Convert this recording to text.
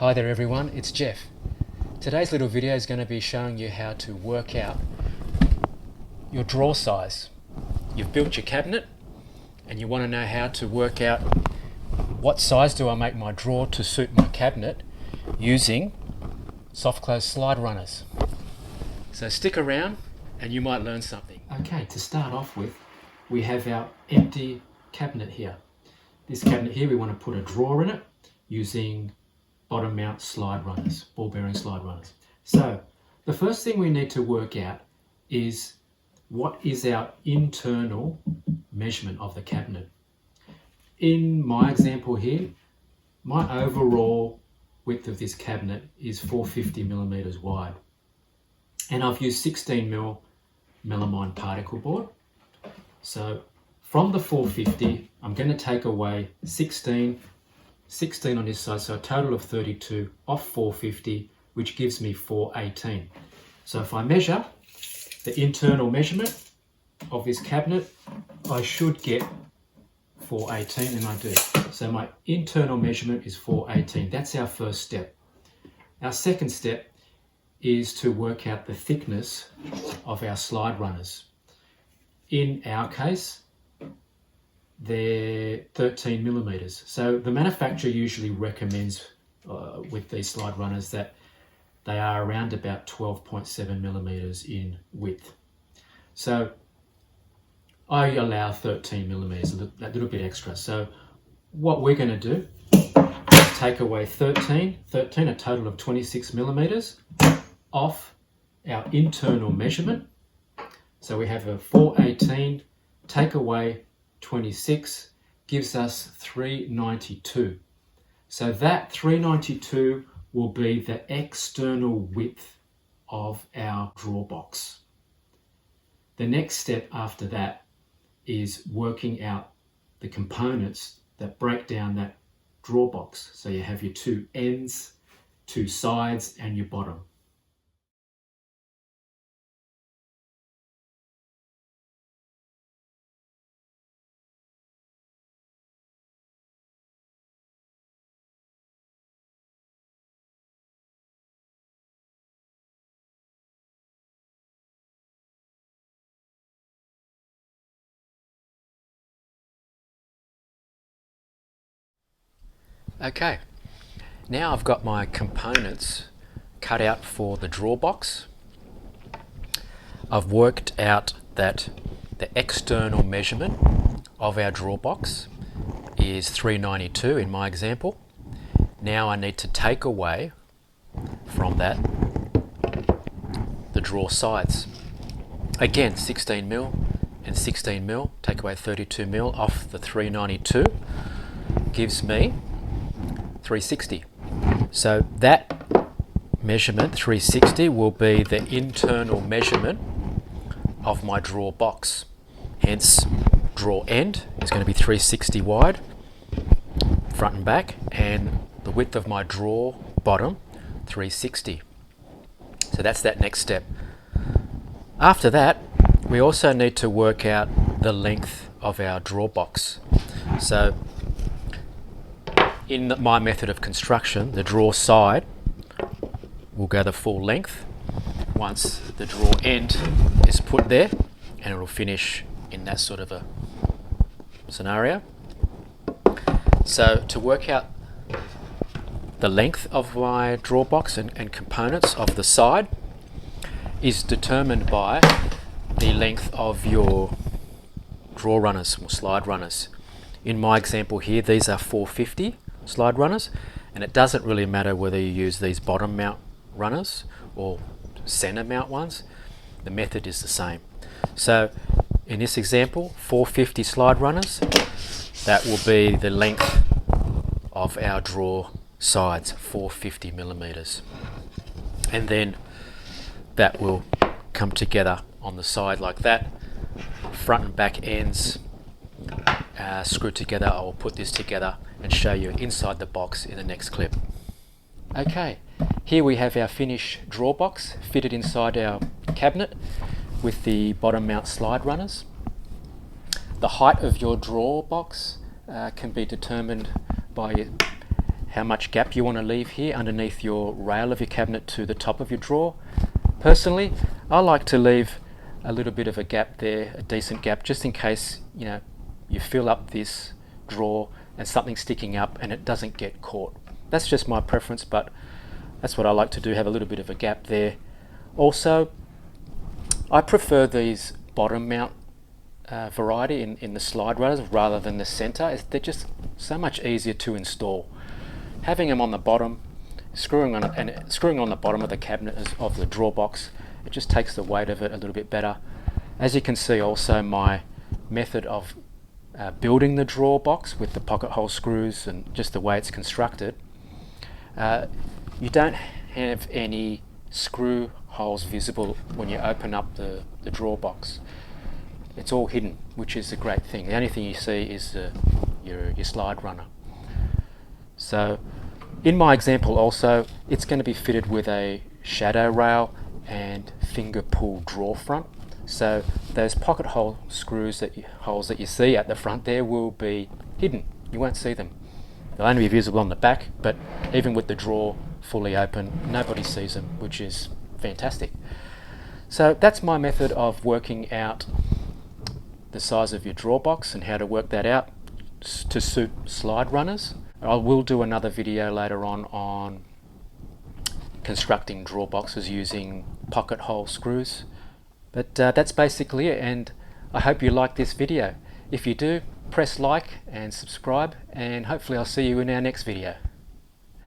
Hi there everyone, it's Jeff. Today's little video is going to be showing you how to work out your drawer size. You've built your cabinet and you want to know how to work out what size do I make my drawer to suit my cabinet using soft close slide runners. So stick around and you might learn something. Okay, to start off with, we have our empty cabinet here. This cabinet here, we want to put a drawer in it using bottom mount slide runners, ball bearing slide runners. So the first thing we need to work out is what is our internal measurement of the cabinet. In my example here, my overall width of this cabinet is 450 millimeters wide, and I've used 16 mil melamine particle board. So from the 450, I'm going to take away 16 on this side, so a total of 32 off 450, which gives me 418. So if I measure the internal measurement of this cabinet, I should get 418, and I do. So my internal measurement is 418. That's our first step. Our second step is to work out the thickness of our slide runners. In our case, they're 13 millimeters. So the manufacturer usually recommends with these slide runners that they are around about 12.7 millimeters in width. So I allow 13 millimeters, a little bit extra. So what we're going to do is take away 13, a total of 26 millimeters off our internal measurement. So we have a 418, take away 26 gives us 392. So that 392 will be the external width of our drawer box. The next step after that is working out the components that break down that drawer box. So you have your two ends, two sides, and your bottom. Okay, now I've got my components cut out for the drawer box. I've worked out that the external measurement of our drawer box is 392 in my example. Now I need to take away from that the drawer sides. Again, 16 mil and 16 mil, take away 32 mil off the 392 gives me 360. So that measurement, 360, will be the internal measurement of my drawer box. Hence, drawer end is going to be 360 wide, front and back, and the width of my drawer bottom, 360. So that's that next step. After that, we also need to work out the length of our drawer box. So in my method of construction, the drawer side will go the full length once the drawer end is put there, and it will finish in that sort of a scenario. So to work out the length of my drawer box and components of the side is determined by the length of your drawer runners or slide runners. In my example here, these are 450 slide runners, and it doesn't really matter whether you use these bottom mount runners or center mount ones. The method is the same. So in this example, 450 slide runners, that will be the length of our drawer sides, 450 millimeters, and then that will come together on the side like that. Front and back ends screwed together. I will put this together and show you inside the box in the next clip. Okay, here we have our finished drawer box fitted inside our cabinet with the bottom mount slide runners. The height of your drawer box can be determined by how much gap you want to leave here underneath your rail of your cabinet to the top of your drawer. Personally, I like to leave a little bit of a gap there, a decent gap, just in case you fill up this drawer and something's sticking up and it doesn't get caught. That's just my preference, but that's what I like to do, have a little bit of a gap there. Also, I prefer these bottom mount variety in the slide runners rather than the center. They're just so much easier to install. Having them on the bottom, screwing on the bottom of the cabinet of the drawer box, it just takes the weight of it a little bit better. As you can see, also my method of building the drawer box with the pocket hole screws and just the way it's constructed, you don't have any screw holes visible when you open up the drawer box. It's all hidden, which is a great thing. The only thing you see is your slide runner. So in my example also, it's going to be fitted with a shadow rail and finger pull drawer front. So those pocket hole screws holes that you see at the front there will be hidden. You won't see them. They'll only be visible on the back, but even with the drawer fully open, nobody sees them, which is fantastic. So that's my method of working out the size of your drawer box and how to work that out to suit slide runners. I will do another video later on constructing drawer boxes using pocket hole screws. But that's basically it, and I hope you like this video. If you do, press like and subscribe, and hopefully I'll see you in our next video.